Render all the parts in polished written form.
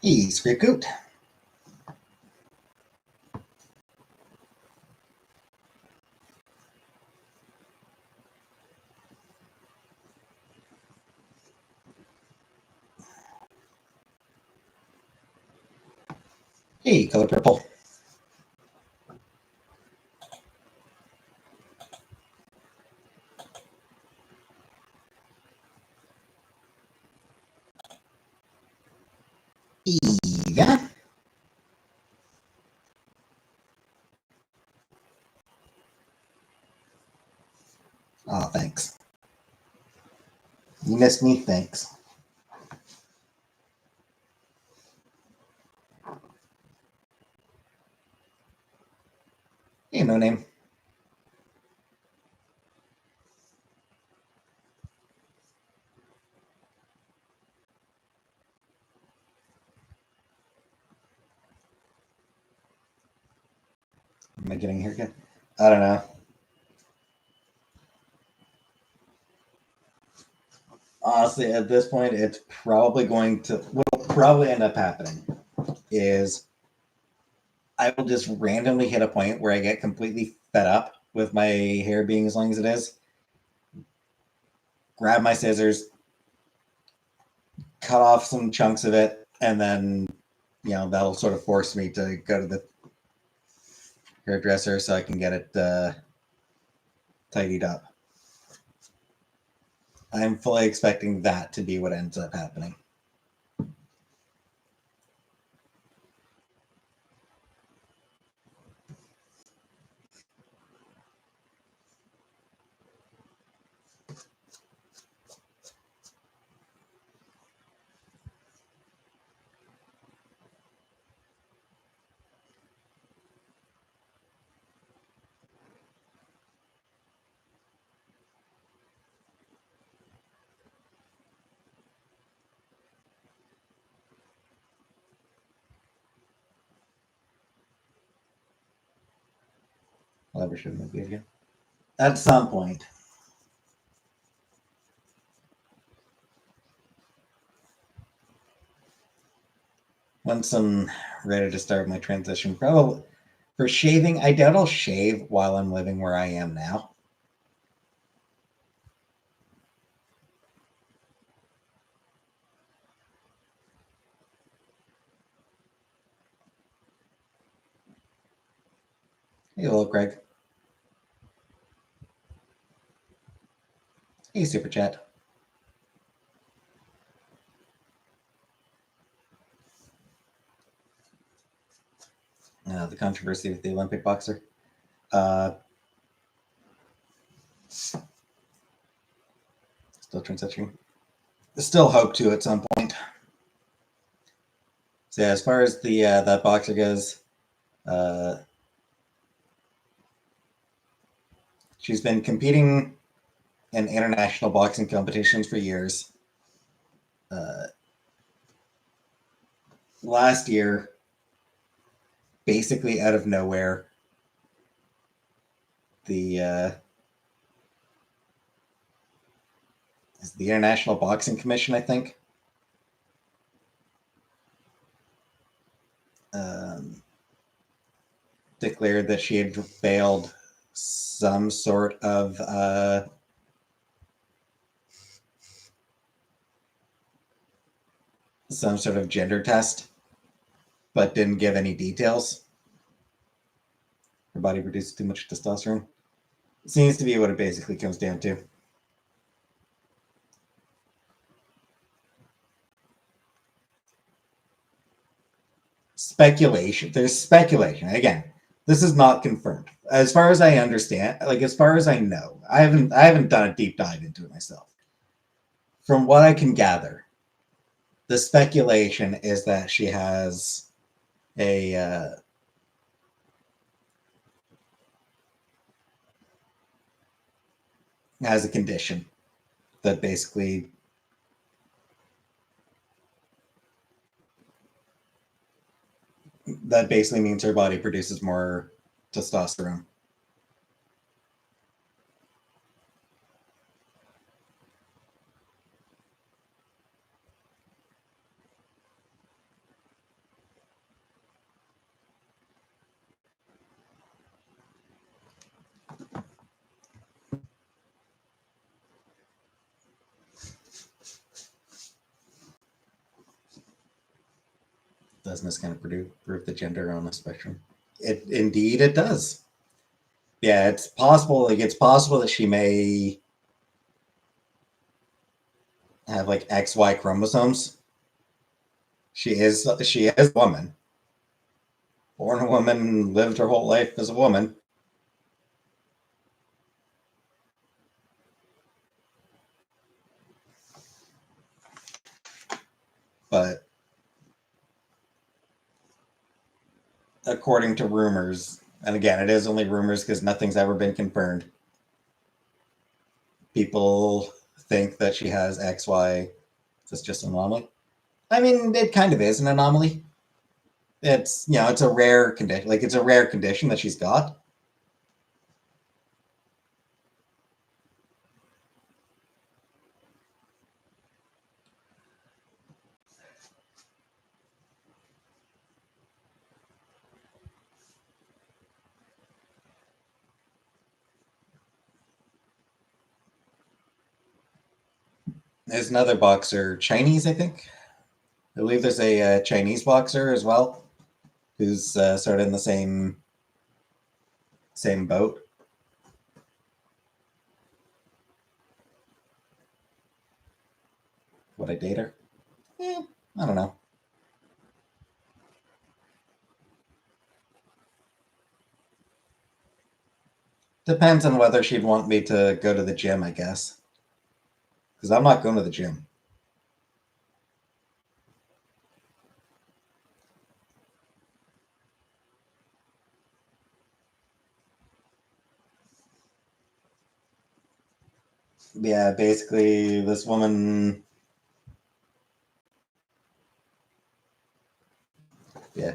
He's great goat. Hey, color purple. Eva. Oh, thanks. You missed me, thanks. Hey, no name. Am I getting here again? I don't know. Honestly, at this point, it's probably going to, what'll probably end up happening is I will just randomly hit a point where I get completely fed up with my hair being as long as it is, grab my scissors, cut off some chunks of it, and then, that'll sort of force me to go to the hairdresser so I can get it tidied up. I'm fully expecting that to be what ends up happening. I'll ever show movie again. At some point. Once I'm ready to start my transition, probably for shaving, I doubt I'll shave while I'm living where I am now. Hey, hello, Craig. Hey, Super Chat. The controversy with the Olympic boxer. Still transitioning. Still hope to at some point. So yeah, as far as the that boxer goes, she's been competing in international boxing competitions for years. Last year, basically out of nowhere, the is the International Boxing Commission, I think, declared that she had failed some sort of gender test, but didn't give any details. Her body produces too much testosterone. It seems to be what it basically comes down to. Speculation. There's speculation. Again, this is not confirmed. As far as I understand, like as far as I know, I haven't done a deep dive into it myself. From what I can gather, the speculation is that she has a has a condition that basically means her body produces more testosterone. Doesn't this kind of prove the gender on the spectrum? It does. Yeah, it's possible. Like it's possible that she may have like XY chromosomes. She is a woman, born a woman, lived her whole life as a woman. But according to rumors, and again, it is only rumors because nothing's ever been confirmed. People think that she has XY. That's just an anomaly. I mean, it kind of is an anomaly. It's it's a rare condition. Like it's a rare condition that she's got. There's another boxer, Chinese, I think. I believe there's a Chinese boxer as well, who's sort of in the same boat. Would I date her? I don't know. Depends on whether she'd want me to go to the gym, I guess. Because I'm not going to the gym. Yeah, basically, this woman. Yeah.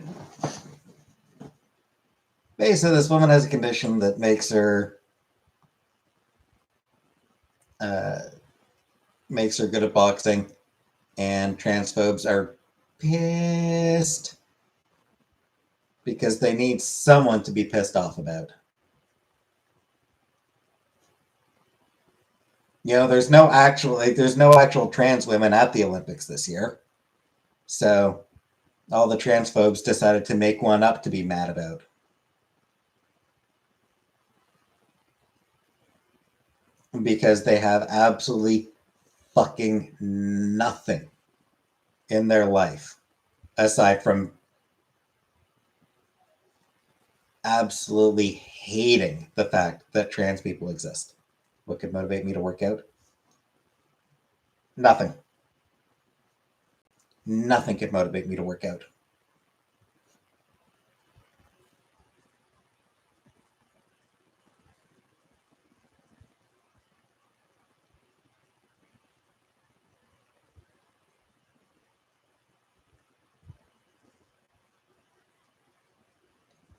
Basically, this woman has a condition that uh, makes her good at boxing, and transphobes are pissed because they need someone to be pissed off about. There's no actual trans women at the Olympics this year. So all the transphobes decided to make one up to be mad about. Because they have absolutely fucking nothing in their life aside from absolutely hating the fact that trans people exist. What could motivate me to work out? Nothing. Nothing could motivate me to work out.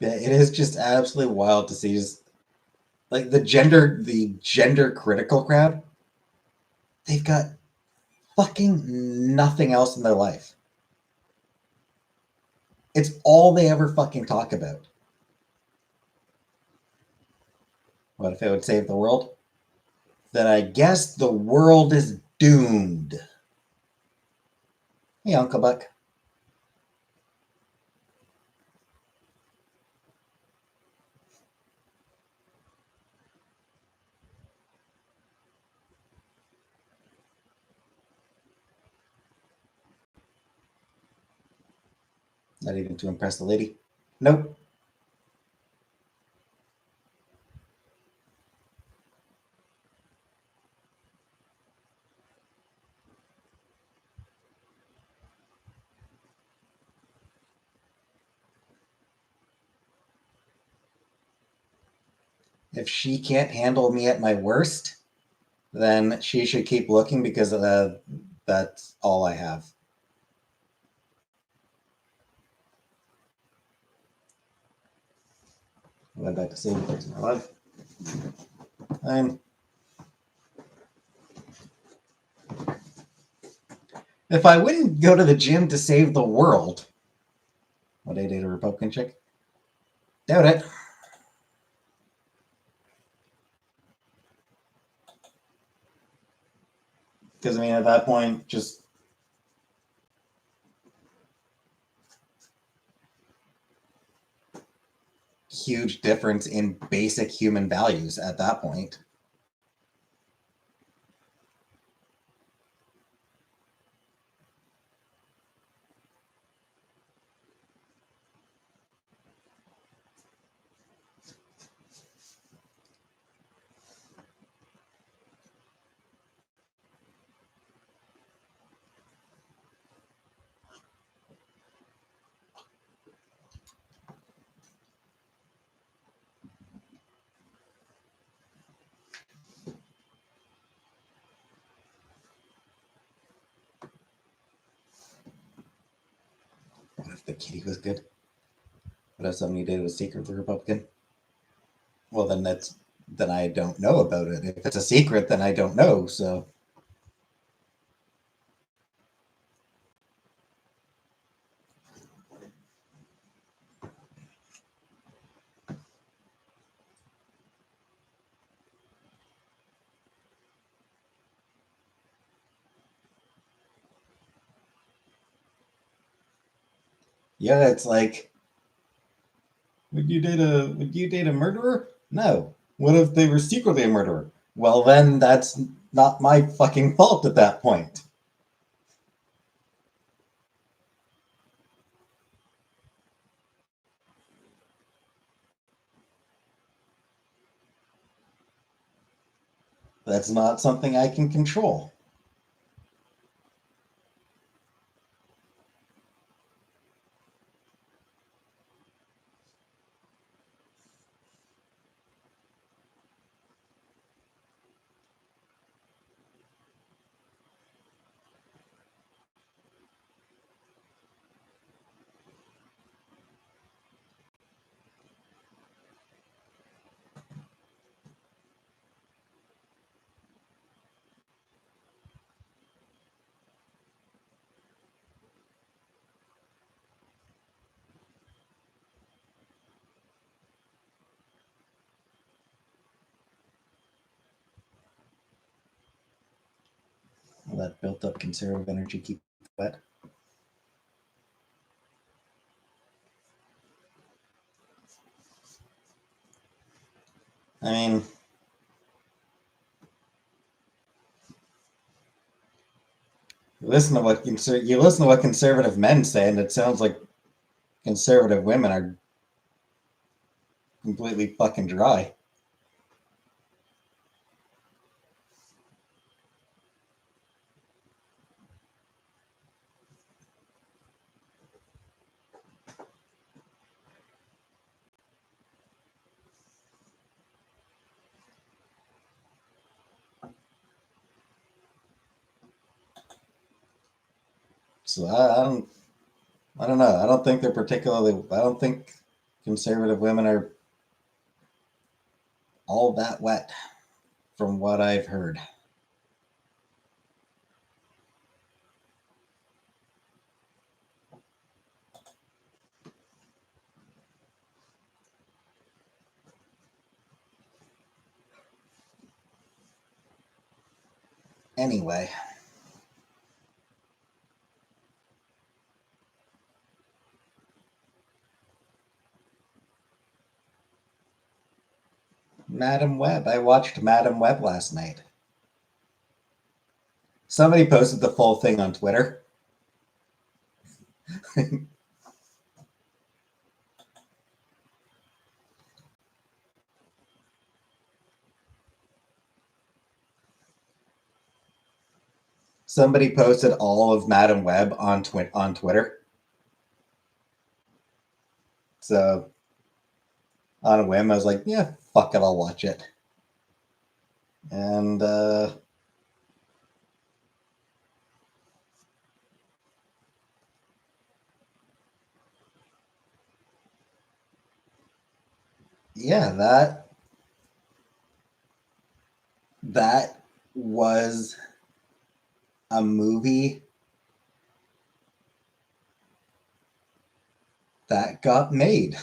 It is just absolutely wild to see just like the gender critical crowd. They've got fucking nothing else in their life. It's all they ever fucking talk about. What if it would save the world? Then I guess the world is doomed. Hey, Uncle Buck. Not even to impress the lady. Nope. If she can't handle me at my worst, then she should keep looking because that's all I have. What I'd like to say in my life. I'm If I wouldn't go to the gym to save the world, would I date a Republican chick? Doubt it. Because I mean, at that point, just huge difference in basic human values at that point. What if the kitty was good? What if somebody did was secretly Republican? Well, then I don't know about it. If it's a secret, then I don't know. So yeah, it's like, would you date a murderer? No. What if they were secretly a murderer? Well, then that's not my fucking fault at that point. That's not something I can control. Will that built up conservative energy keep wet? I mean, you listen to what conservative men say, and it sounds like conservative women are completely fucking dry. So I don't know. I don't think they're particularly. I don't think conservative women are all that wet, from what I've heard. Anyway, Madam Webb. I watched Madam Webb last night. Somebody posted the full thing on Twitter. Somebody posted all of Madam Webb on Twitter. So on a whim, I was like, yeah, fuck it, I'll watch it. And yeah, that was a movie that got made.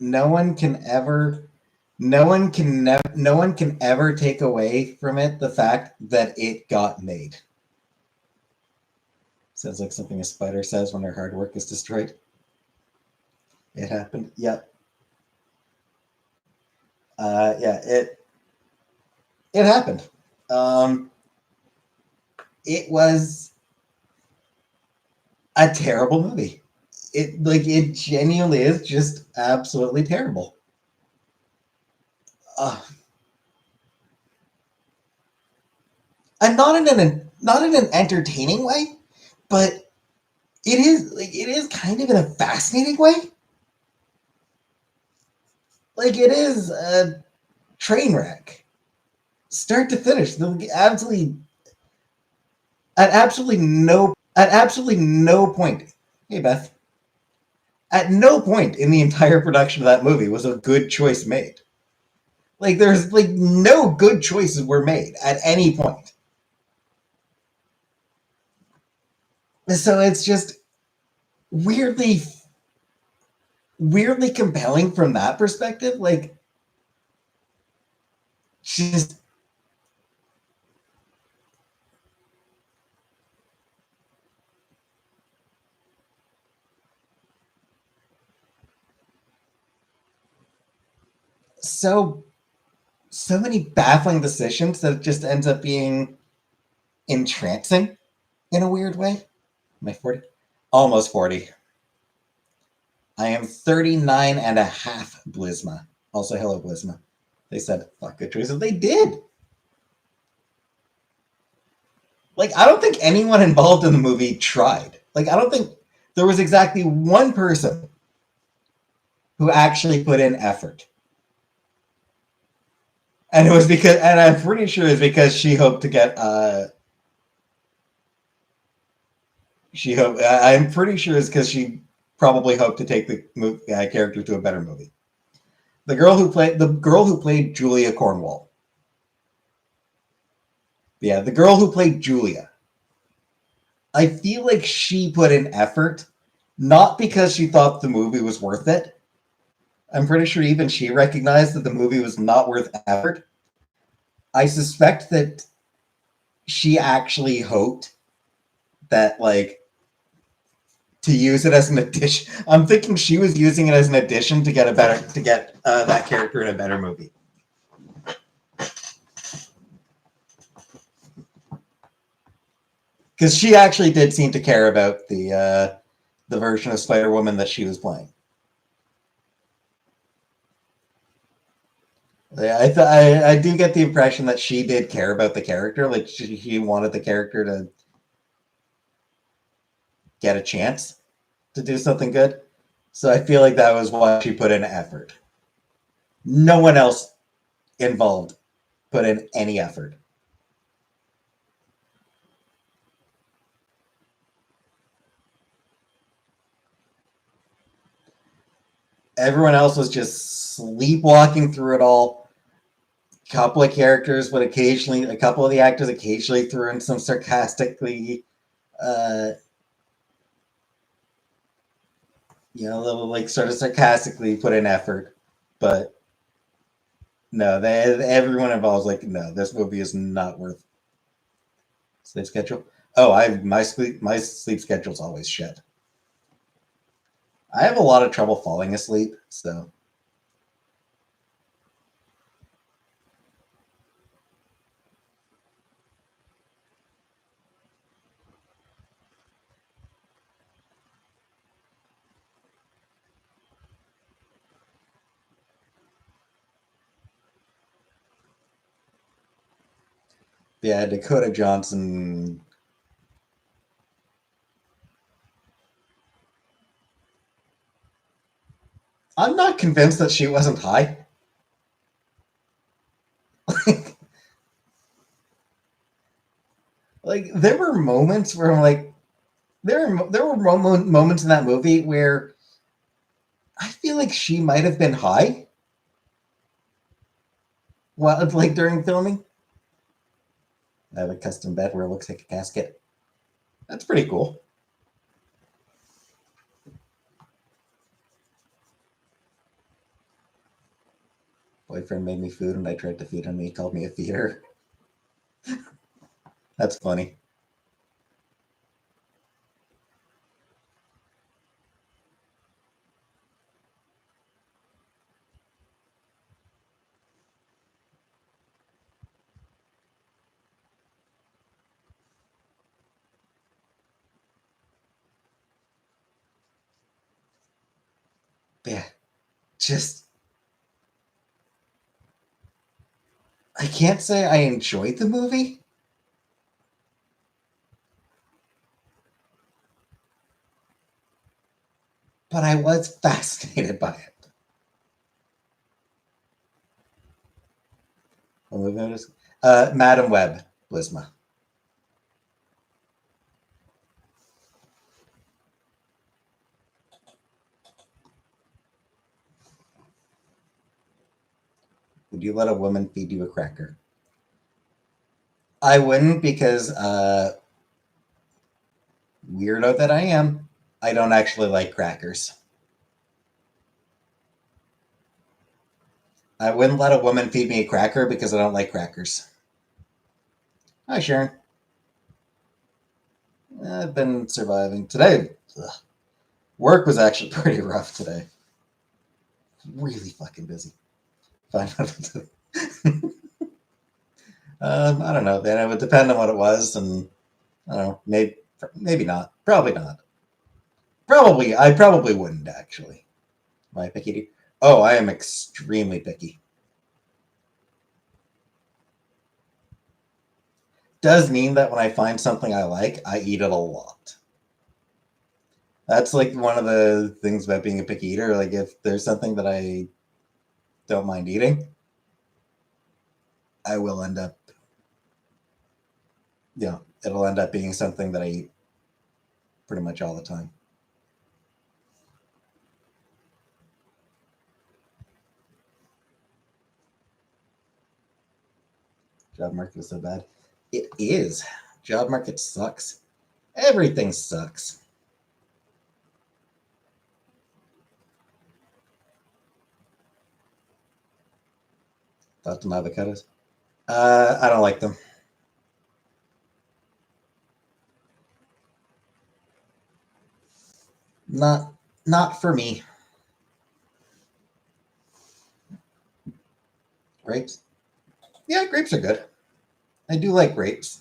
No one can ever no one can ever take away from it the fact that it got made. Sounds like something a spider says when her hard work is destroyed. It happened. Yep. Yeah, it happened. Um, it was a terrible movie. It genuinely is just absolutely terrible. Uh, and not in an entertaining way, but it is kind of in a fascinating way. Like it is a train wreck, start to finish. Absolutely at absolutely no point. Hey Beth, at no point in the entire production of that movie was a good choice made. Like there's like no good choices were made at any point. So it's just weirdly weirdly compelling from that perspective. Like just so so many baffling decisions that it just ends up being entrancing in a weird way. Am I 40? Almost 40. I am 39 and a half, Blisma. Also, hello, Blisma. They said, fuck good choices. They did. Like, I don't think anyone involved in the movie tried. Like, I don't think there was exactly one person who actually put in effort. And it was because, and I'm pretty sure it's because she hoped to get, I'm pretty sure it's because she probably hoped to take the character to a better movie. The girl who played Julia Cornwall. Yeah, the girl who played Julia. I feel like she put in effort, not because she thought the movie was worth it. I'm pretty sure even she recognized that the movie was not worth effort. I suspect that she actually hoped that, like, to use it as an addition. I'm thinking she was using it as an addition to get that character in a better movie. Because she actually did seem to care about the version of Spider-Woman that she was playing. Yeah, I do get the impression that she did care about the character. Like he wanted the character to get a chance to do something good. So I feel like that was why she put in effort. No one else involved put in any effort. Everyone else was just sleepwalking through it all. A couple of characters would occasionally, a couple of the actors occasionally threw in some sarcastically, uh, little like sort of sarcastically put in effort, but no, everyone involved was like, no, this movie is not worth sleep schedule. Oh, my sleep schedule's always shit. I have a lot of trouble falling asleep, so yeah, Dakota Johnson. I'm not convinced that she wasn't high. Like there were moments where I'm like, there were moments in that movie where I feel like she might have been high. Well, like during filming. I have a custom bed where it looks like a casket. That's pretty cool. Boyfriend made me food and I tried to feed him. He called me a feeder. That's funny. Yeah, just I can't say I enjoyed the movie, but I was fascinated by it. What movie it is? Madam Webb, Blisma. Would you let a woman feed you a cracker? I wouldn't because weirdo that I am, I don't actually like crackers. I wouldn't let a woman feed me a cracker because I don't like crackers. Hi, Sharon. I've been surviving. Today, work was actually pretty rough today. Really fucking busy. Fine. I don't know. Then it would depend on what it was, and I don't know. Maybe not. Probably not. I probably wouldn't actually. Am I picky? Oh, I am extremely picky. Does mean that when I find something I like, I eat it a lot. That's like one of the things about being a picky eater. Like if there's something that I don't mind eating, I will end up, it'll end up being something that I eat pretty much all the time. Job market is so bad. It is. Job market sucks. Everything sucks. Thought some avocados. I don't like them. Not not for me. Grapes? Yeah, grapes are good. I do like grapes.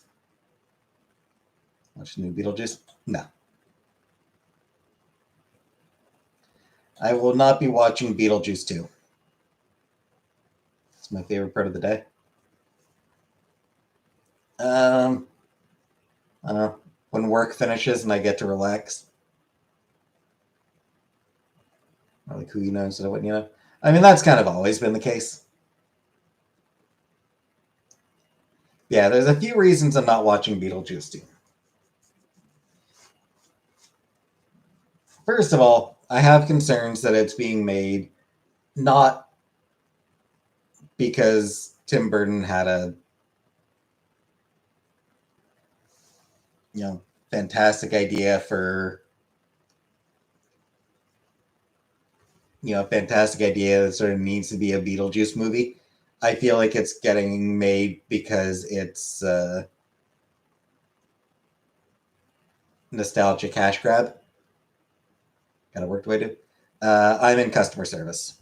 Watch the new Beetlejuice? No. I will not be watching Beetlejuice 2. It's my favorite part of the day. Um, I don't know. When work finishes and I get to relax. Or like who you know instead of what you know. I mean, that's kind of always been the case. Yeah, there's a few reasons I'm not watching Beetlejuice 2. First of all, I have concerns that it's being made not because Tim Burton had a fantastic idea for fantastic idea that sort of needs to be a Beetlejuice movie. I feel like it's getting made because it's nostalgia cash grab. Gotta work the way to. I'm in customer service.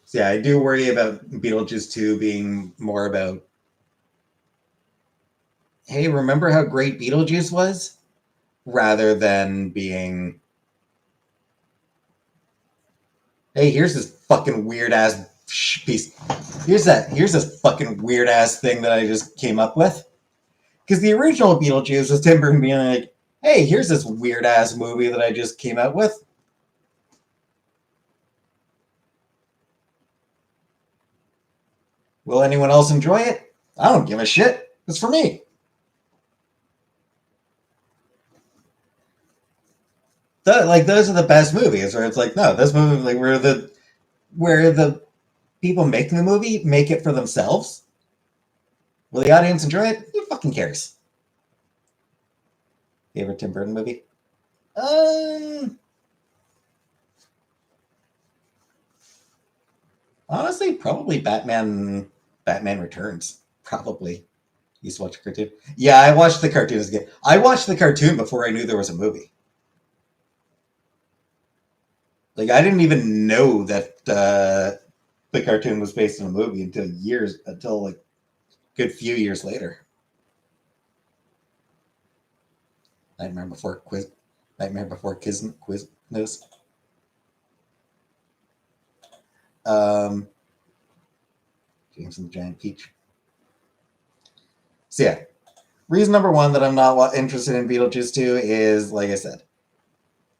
So yeah, I do worry about Beetlejuice 2 being more about, hey, remember how great Beetlejuice was? Rather than being, hey, here's this fucking weird ass piece. Here's this fucking weird ass thing that I just came up with. Because the original Beetlejuice was Tim Burton being like, hey, here's this weird ass movie that I just came out with. Will anyone else enjoy it? I don't give a shit. It's for me. Those are the best movies where it's like, no, this movie like where the people making the movie make it for themselves. Will the audience enjoy it? Who fucking cares? Favorite Tim Burton movie? Um, Honestly, probably Batman. Batman Returns. Probably. Used to watch a cartoon. Yeah, I watched the cartoon as a kid. I watched the cartoon before I knew there was a movie. Like I didn't even know that the cartoon was based on a movie until like a good few years later. Nightmare Before Quiz, Nightmare Before Quiz News. James and the Giant Peach. So yeah, reason number one that I'm not interested in Beetlejuice 2 is, like I said,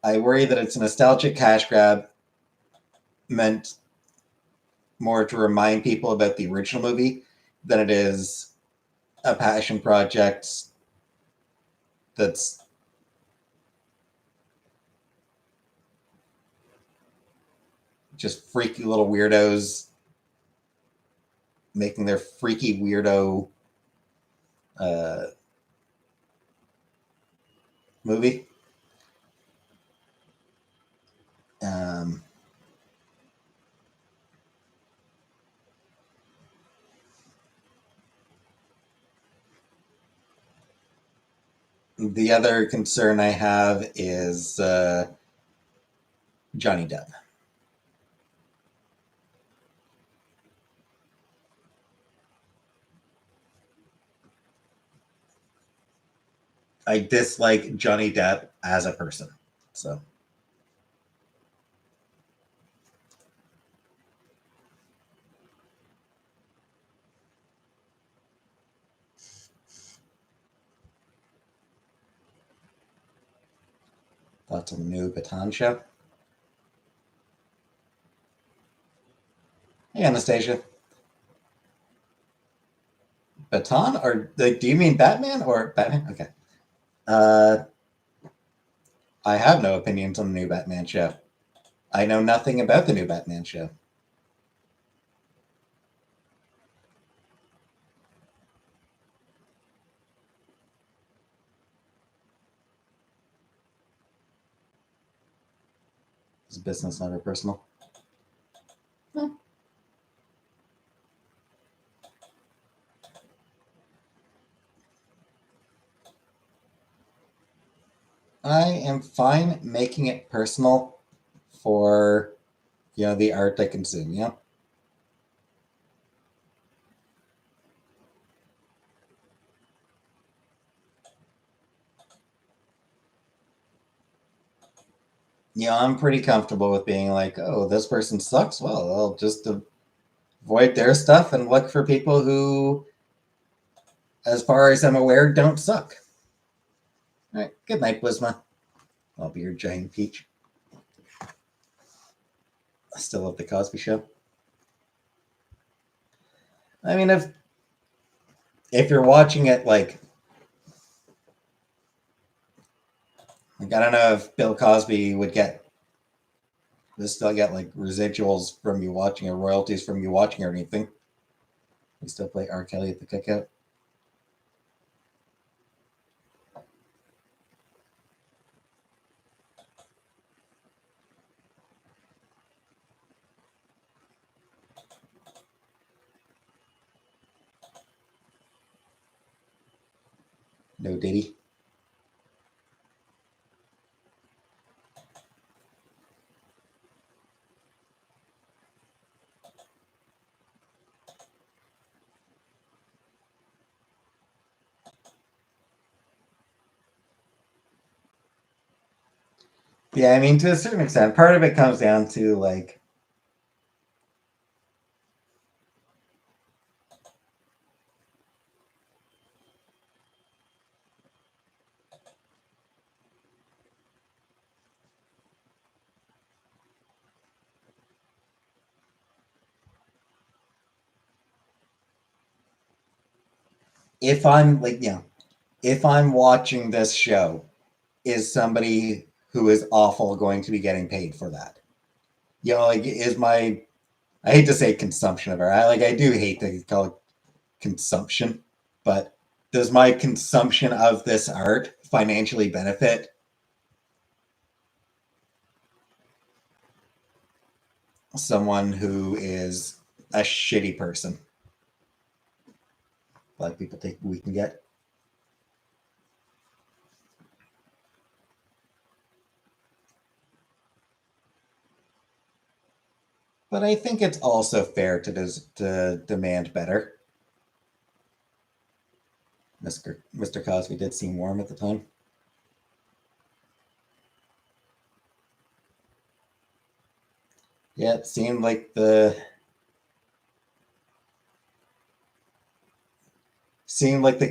I worry that it's a nostalgic cash grab meant more to remind people about the original movie than it is a passion project that's just freaky little weirdos making their freaky weirdo movie. Um, the other concern I have is Johnny Depp. I dislike Johnny Depp as a person. So thoughts on the new Baton show? Hey, Anastasia. Baton, or like, do you mean Batman or Batman? Okay. Uh, I have no opinions on the new Batman show. I know nothing about the new Batman show. It's business, never personal. No. I am fine making it personal for the art I consume. I'm pretty comfortable with being like, oh, this person sucks. Well, I'll just avoid their stuff and look for people who, as far as I'm aware, don't suck. All right. Good night, Blisma. I'll be your giant peach. I still love the Cosby Show. I mean, if you're watching it like I don't know if Bill Cosby would still get like residuals from you watching or royalties from you watching or anything. We still play R. Kelly at the cookout. No Diddy. Yeah, I mean, to a certain extent, part of it comes down to like, if I'm like, if I'm watching this show, is somebody who is awful going to be getting paid for that? Like, is my, I hate to say consumption of art. I do hate to call it consumption, but does my consumption of this art financially benefit someone who is a shitty person? Like people think we can get. But I think it's also fair to demand better. Mr. Cosby did seem warm at the time. Yeah, it seemed like the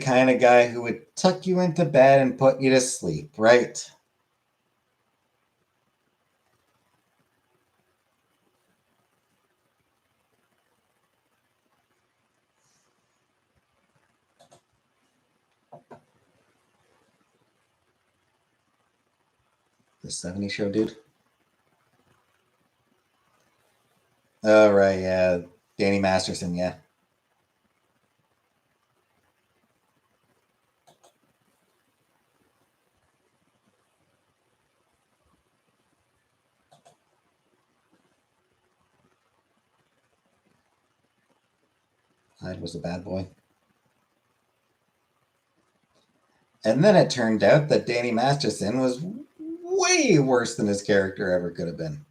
kind of guy who would tuck you into bed and put you to sleep, right? The 70 show, dude. Oh, right, yeah. Danny Masterson, yeah. Hyde was a bad boy. And then it turned out that Danny Masterson was way worse than his character ever could have been.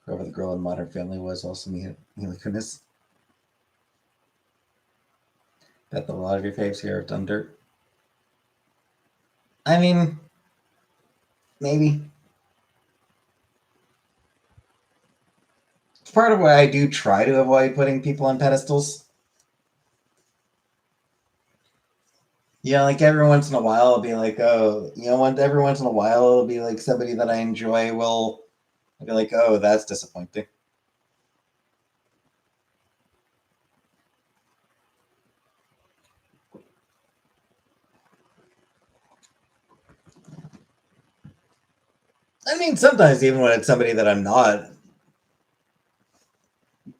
Whoever the girl in Modern Family was also Mila Kunis. Bet that a lot of your faves here have done dirt. I mean, maybe. It's part of why I do try to avoid putting people on pedestals. Yeah, like every once in a while, I'll be like, oh, every once in a while, it'll be like somebody that I enjoy will I'll be like, oh, that's disappointing. I mean, sometimes even when it's somebody that I'm not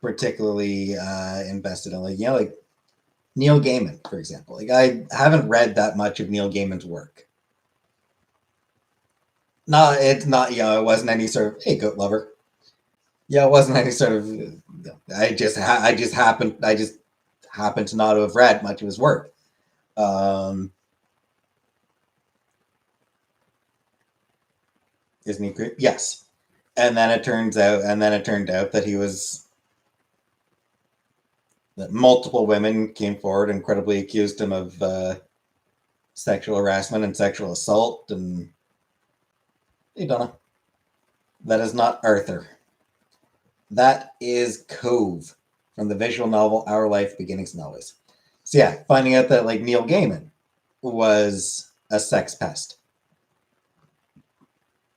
particularly invested in, like Neil Gaiman, for example. Like I haven't read that much of Neil Gaiman's work. No, it's not. It wasn't any sort of hey goat lover. Yeah, it wasn't any sort of. I just happened to not have read much of his work. Isn't he great? Yes. And then it turned out that he was that multiple women came forward and credibly accused him of sexual harassment and sexual assault. And hey, Donna, that is not Arthur. That is Cove from the visual novel Our Life Beginnings and Always. So yeah, finding out that like Neil Gaiman was a sex pest.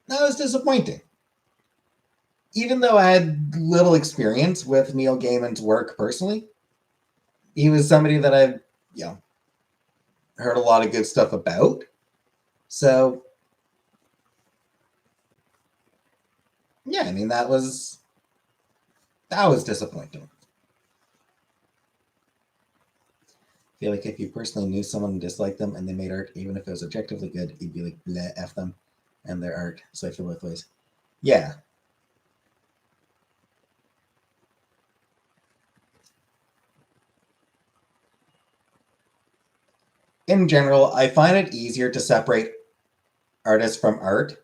That was disappointing. Even though I had little experience with Neil Gaiman's work personally, he was somebody that I've, heard a lot of good stuff about. So yeah, I mean that was disappointing. I feel like if you personally knew someone and disliked them and they made art, even if it was objectively good, you'd be like, bleh, F them and their art. So I feel both ways. Yeah. In general, I find it easier to separate artist from art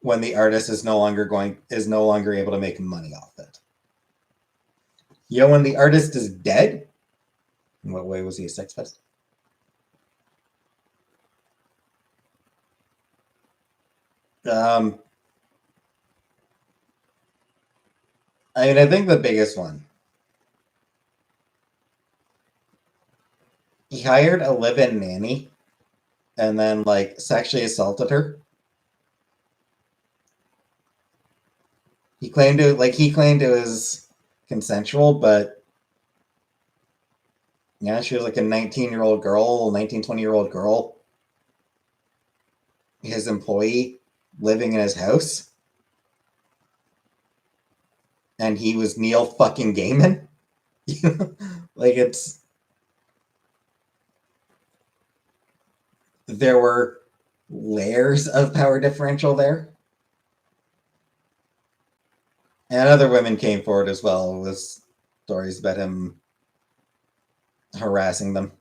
when the artist is no longer able to make money off it. When the artist is dead, in what way was he a sex pest? I mean, I think the biggest one. He hired a live-in nanny and then like sexually assaulted her. He claimed it was consensual, but yeah, she was like a 19-year-old girl, 19, 20-year-old girl, his employee living in his house. And he was Neil fucking Gaiman. Like there were layers of power differential there. And other women came forward as well with stories about him harassing them.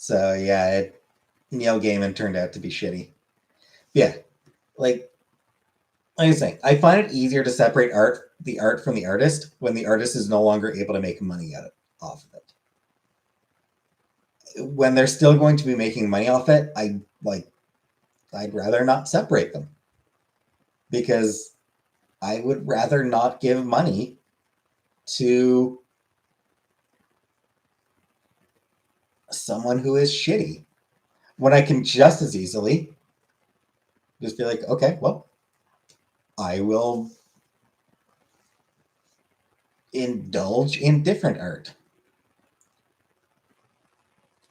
So yeah, Neil Gaiman turned out to be shitty. Yeah, like I was saying, I find it easier to separate the art from the artist when the artist is no longer able to make money off of it. When they're still going to be making money off it, I'd rather not separate them because I would rather not give money to someone who is shitty when I can just as easily just be like, okay, well, I will indulge in different art.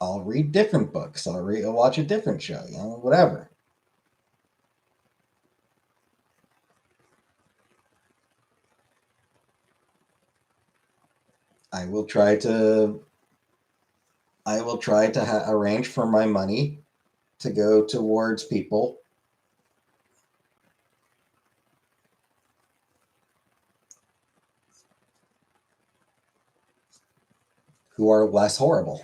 I'll read different books. I'll watch a different show, whatever. I will try to arrange for my money to go towards people who are less horrible.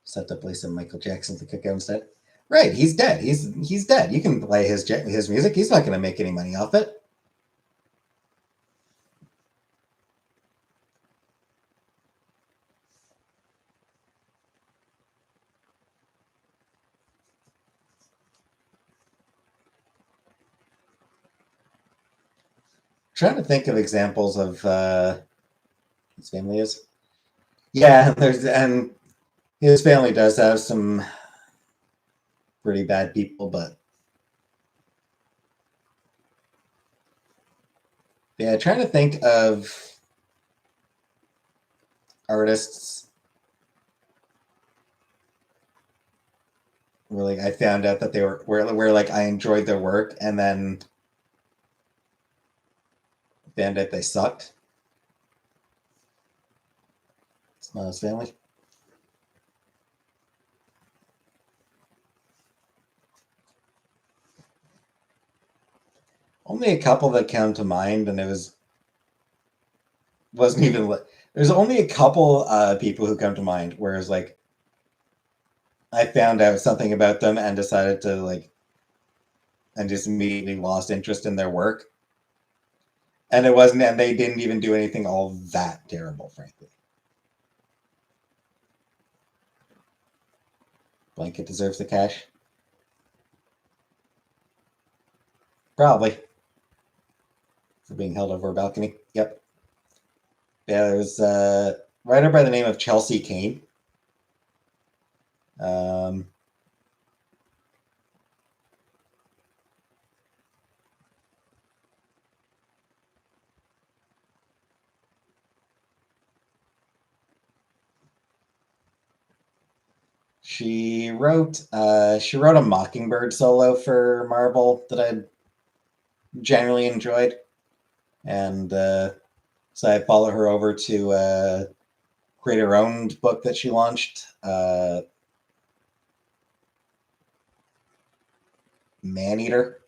Set to play some Michael Jackson to kick out instead. Right, he's dead. He's dead. You can play his music. He's not going to make any money off it. Trying to think of examples of his family is. Yeah, and his family does have some pretty bad people, but yeah, trying to think of artists where like I found out that they where like I enjoyed their work and then found out they sucked. It's not his family. Only a couple that come to mind, and wasn't even. There's only a couple people who come to mind, whereas like I found out something about them and decided to and just immediately lost interest in their work, and they didn't even do anything all that terrible, frankly. Blanket deserves the cash, probably, for being held over a balcony. Yep. Yeah, there's a writer by the name of Chelsea Kane. Um, she wrote a Mockingbird solo for Marvel that I generally enjoyed, and so I followed her over to create her own book that she launched, Maneater.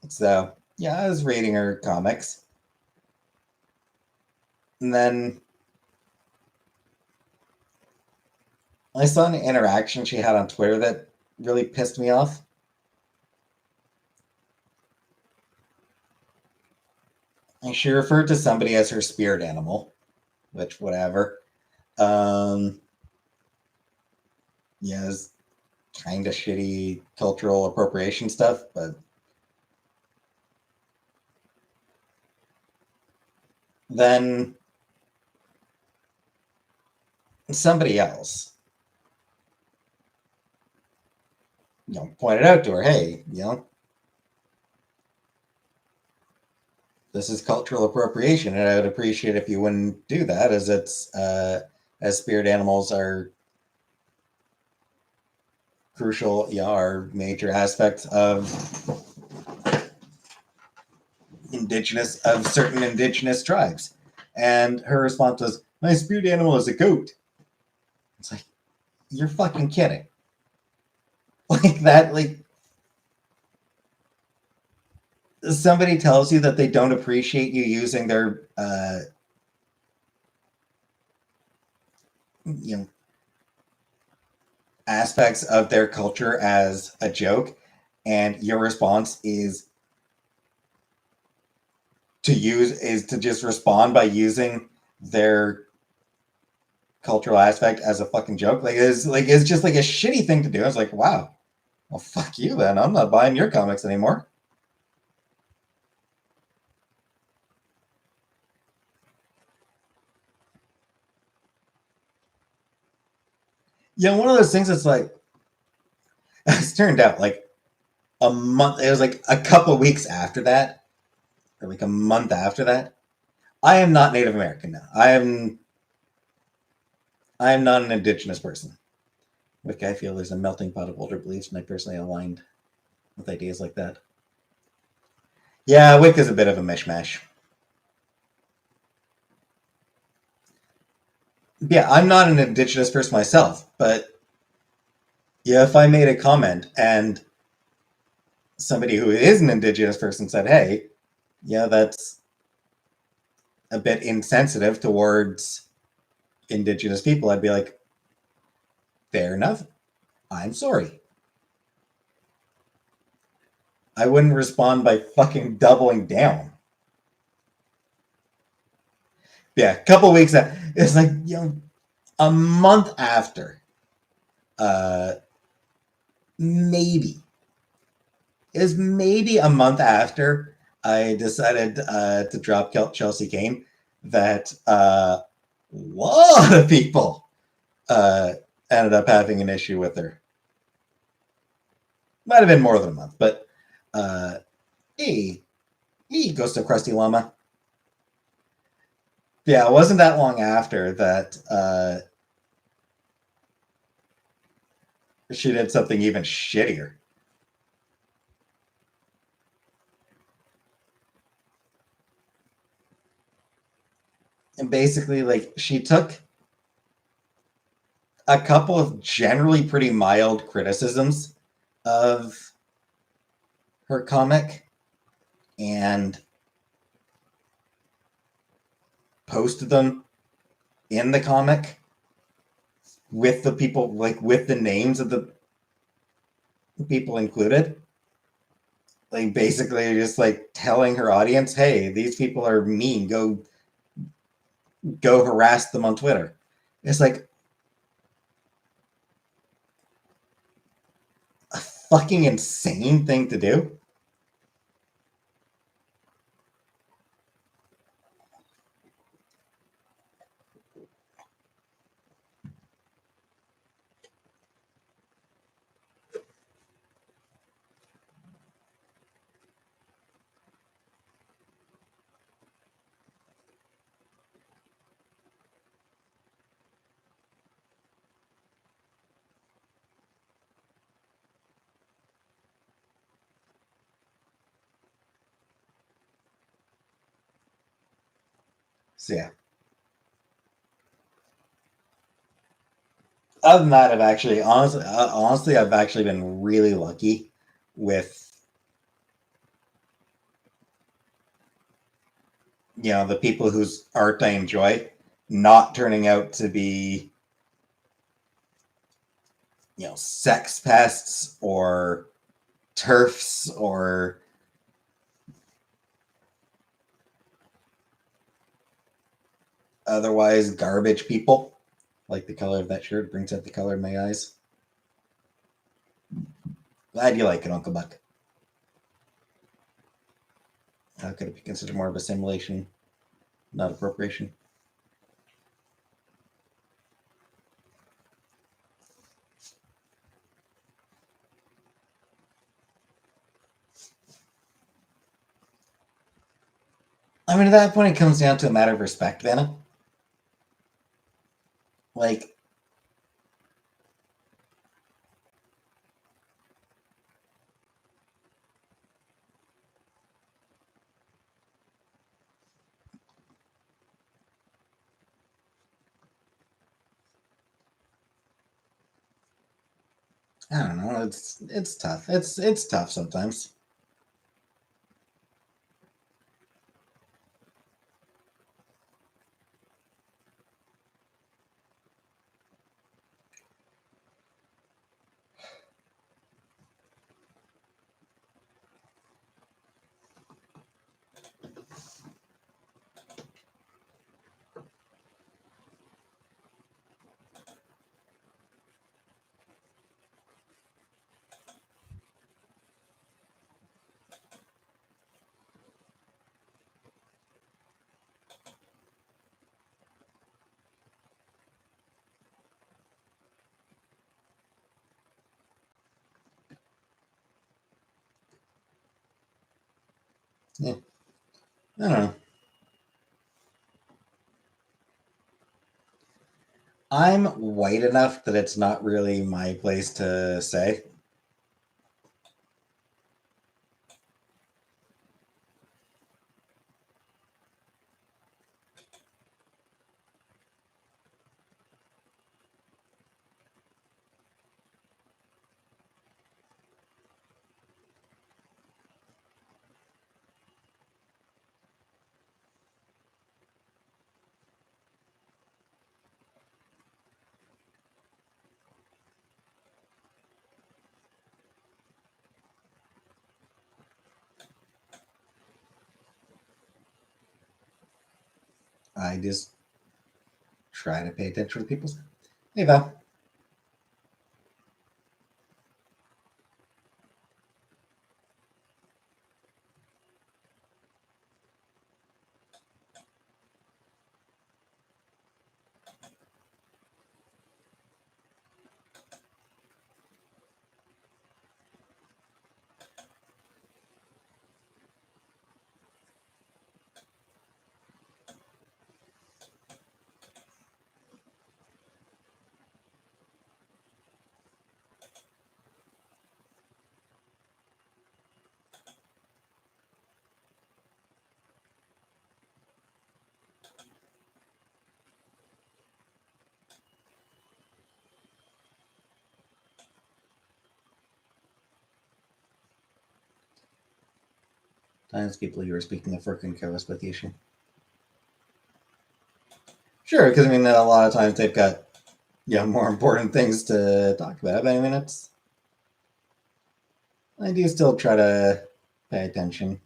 So yeah, I was reading her comics, and then I saw an interaction she had on Twitter that really pissed me off. And she referred to somebody as her spirit animal, which whatever. Um, yeah, it's kind of shitty cultural appropriation stuff, but then somebody else, pointed out to her, hey, this is cultural appropriation, and I would appreciate if you wouldn't do that, as spirit animals are crucial, are major aspects of certain indigenous tribes. And her response was, my spirit animal is a goat. It's like, you're fucking kidding. Like that, like somebody tells you that they don't appreciate you using their you know, aspects of their culture as a joke, and your response is to just respond by using their cultural aspect as a fucking joke. It's just like a shitty thing to do. It's like, wow, well, fuck you then. I'm not buying your comics anymore. Yeah, one of those things that's like, it's turned out like a month, it was like a couple weeks after that, or like a month after that. I am not Native American now. I am not an indigenous person. Which I feel is a melting pot of older beliefs, and I personally aligned with ideas like that. Yeah, Wicca is a bit of a mishmash. Yeah, I'm not an indigenous person myself, but yeah, if I made a comment and somebody who is an indigenous person said, hey, yeah, that's a bit insensitive towards indigenous people, I'd be like, fair enough. I'm sorry. I wouldn't respond by fucking doubling down. Yeah, a couple weeks after, it's like, a month after, uh, maybe, is maybe a month after I decided to drop Chelsea Kane, that a lot of people uh, ended up having an issue with her. Might have been more than a month, but he goes to Krusty Llama. Yeah, it wasn't that long after that she did something even shittier. And basically, like, she took a couple of generally pretty mild criticisms of her comic and posted them in the comic with the people, like with the names of the people included. Like basically just like telling her audience, hey, these people are mean. Go harass them on Twitter. It's like a fucking insane thing to do. So yeah. Other than that, honestly, I've actually been really lucky with the people whose art I enjoy not turning out to be sex pests or turfs or otherwise garbage people. Like the color of that shirt brings out the color in my eyes. Glad you like it, Uncle Buck. How could it be considered more of a simulation, not appropriation? I mean, at that point, it comes down to a matter of respect, Vanna. Like, I don't know. It's tough. It's tough sometimes. Yeah. I don't know. I'm white enough that it's not really my place to say. I just try to pay attention to people. Hey, Val. Times people you were speaking of work and careless with the issue. Sure, because I mean, a lot of times they've got more important things to talk about. But I mean, I do still try to pay attention.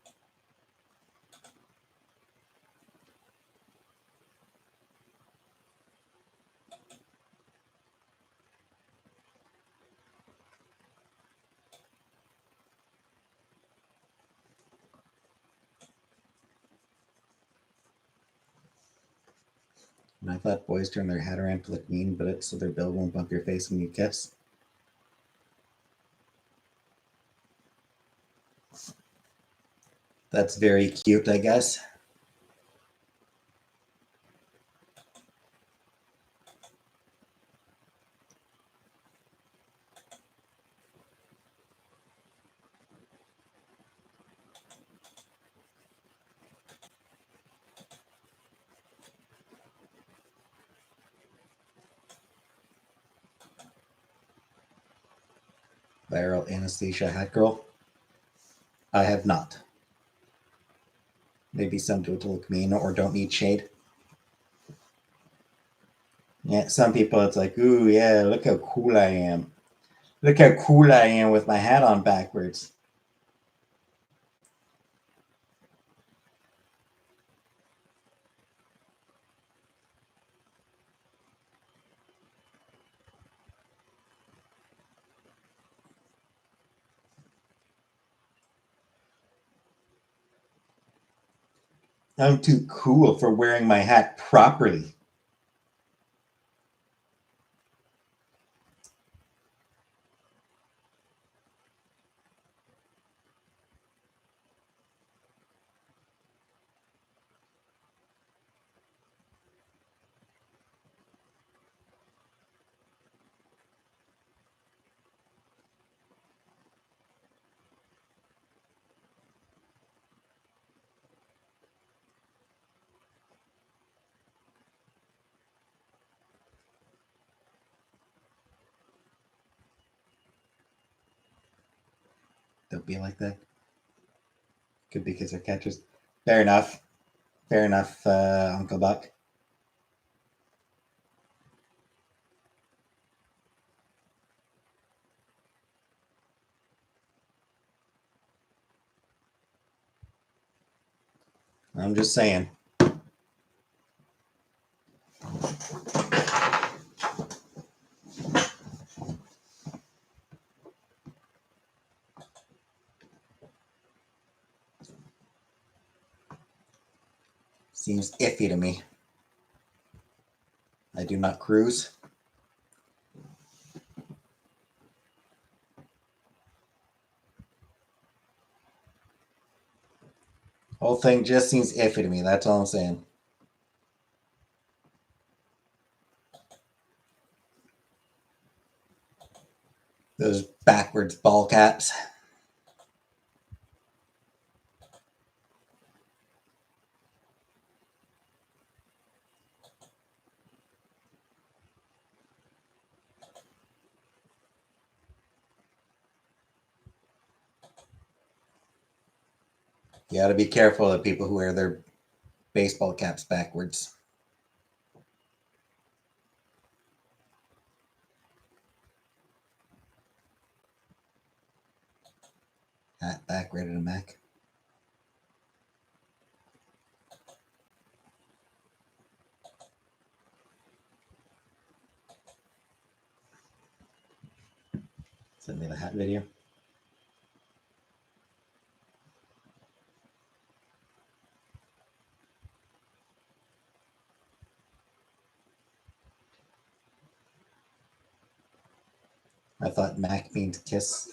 And I thought boys turn their hat around to look mean, but it's so their bill won't bump your face when you kiss. That's very cute, I guess. Viral anesthesia hat girl. I have not. Maybe some do it to look mean or don't need shade. Yeah, some people it's like, ooh, yeah, look how cool I am. Look how cool I am with my hat on backwards. I'm too cool for wearing my hat properly. Don't be like that. Could be because they're catchers. Fair enough. Fair enough, Uncle Buck. I'm just saying. Seems iffy to me. I do not cruise. Whole thing just seems iffy to me. That's all I'm saying. Those backwards ball caps. You got to be careful of people who wear their baseball caps backwards. Hat back, ready to mac. Send me the hat video. I thought mac means kiss.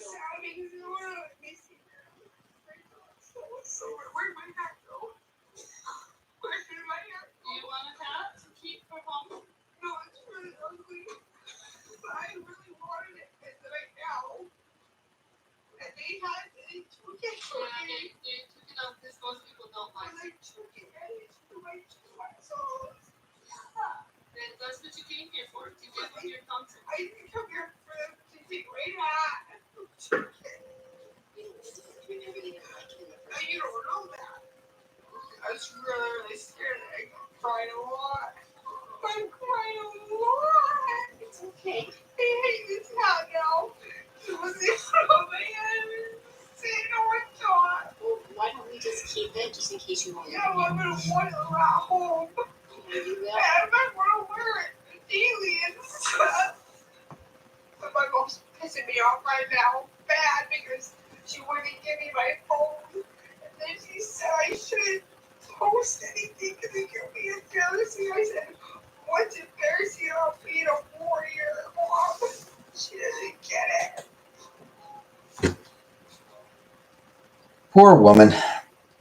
Poor woman.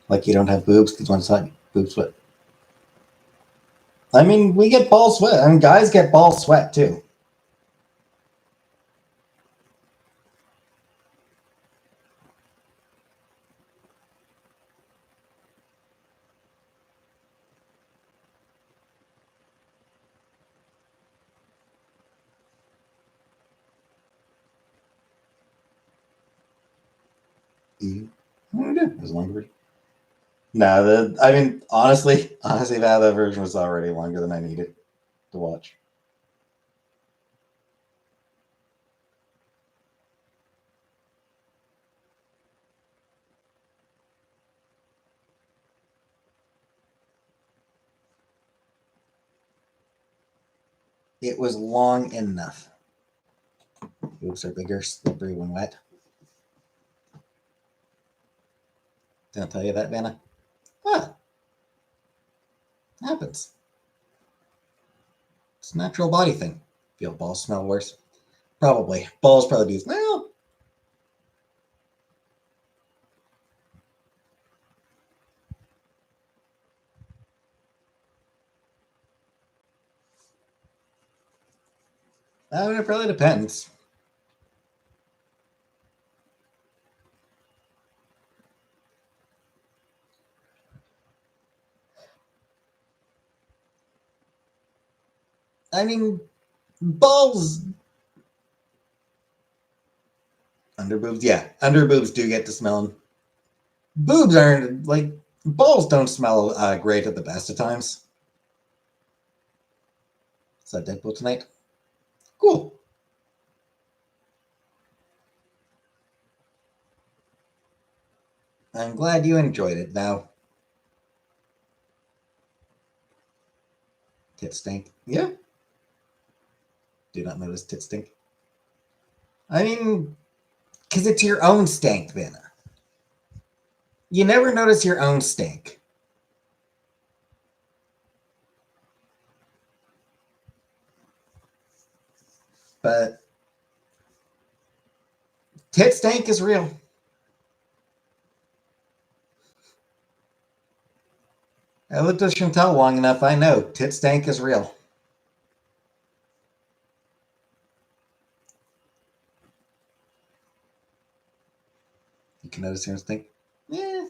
Like you don't have boobs because one side boob sweat. I mean, we get ball sweat. I mean, guys get ball sweat too. As longer. No, I mean, honestly, that version was already longer than I needed to watch. It was long enough. Boobs are bigger, slippery when wet. Did I tell you that, Vanna? Ah, happens. It's a natural body thing. Feel balls smell worse? Probably. Balls probably do. Well, it really depends. I mean, balls. Under boobs, yeah. Under boobs do get to smelling. Boobs aren't, like, balls don't smell great at the best of times. Is that Deadpool tonight? Cool. I'm glad you enjoyed it. Now, tit stink. Yeah. Do not notice tit stink. I mean, because it's your own stink, then. You never notice your own stink. But tit stink is real. I lived with Chantel long enough. I know tit stank is real. You can notice your own stink. Yeah.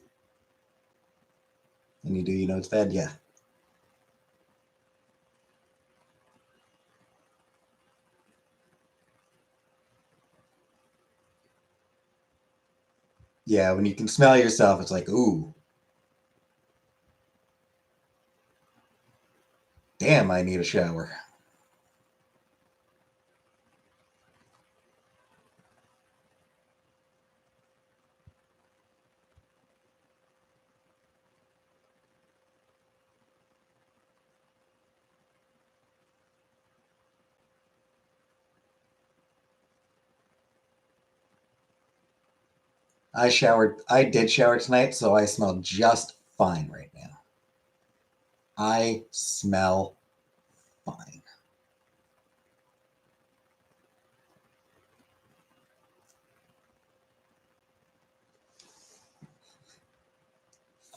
And you know it's bad. Yeah. Yeah, when you can smell yourself, it's like, ooh, damn, I need a shower. I showered. I did shower tonight, so I smell just fine right now. I smell fine.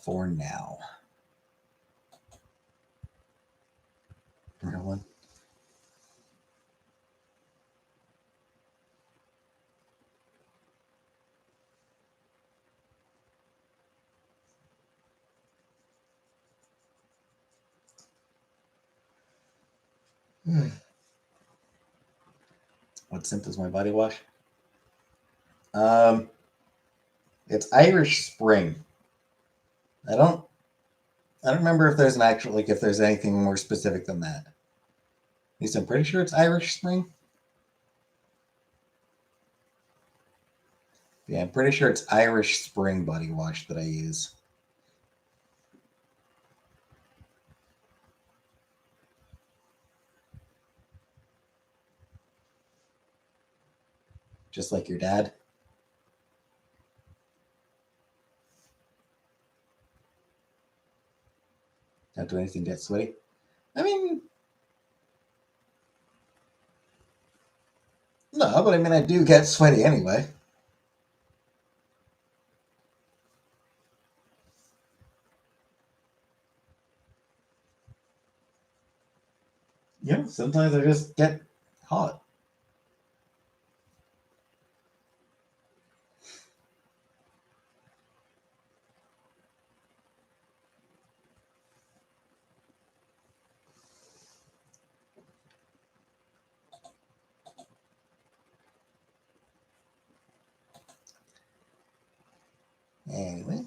For now. Real one. What scent is my body wash? Um, it's Irish Spring. I don't. I don't remember if there's an actual if there's anything more specific than that. At least I'm pretty sure it's Irish Spring. Yeah, I'm pretty sure it's Irish Spring body wash that I use. Just like your dad. Don't do anything to get sweaty. I mean, no, but I mean, I do get sweaty anyway. Yeah, sometimes I just get hot. Anyway,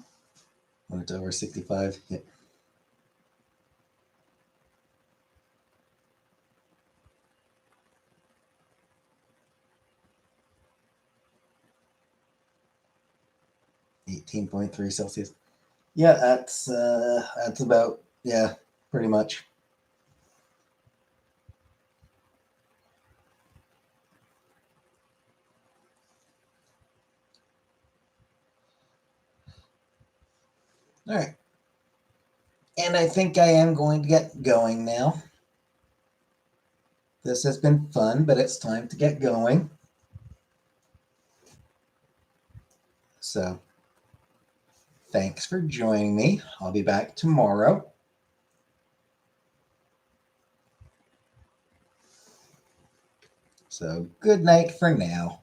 when it's over 65, hit 18.3 Celsius. Yeah, that's about, yeah, pretty much. All right. And I think I am going to get going now. This has been fun, but it's time to get going. So, thanks for joining me. I'll be back tomorrow. So, good night for now.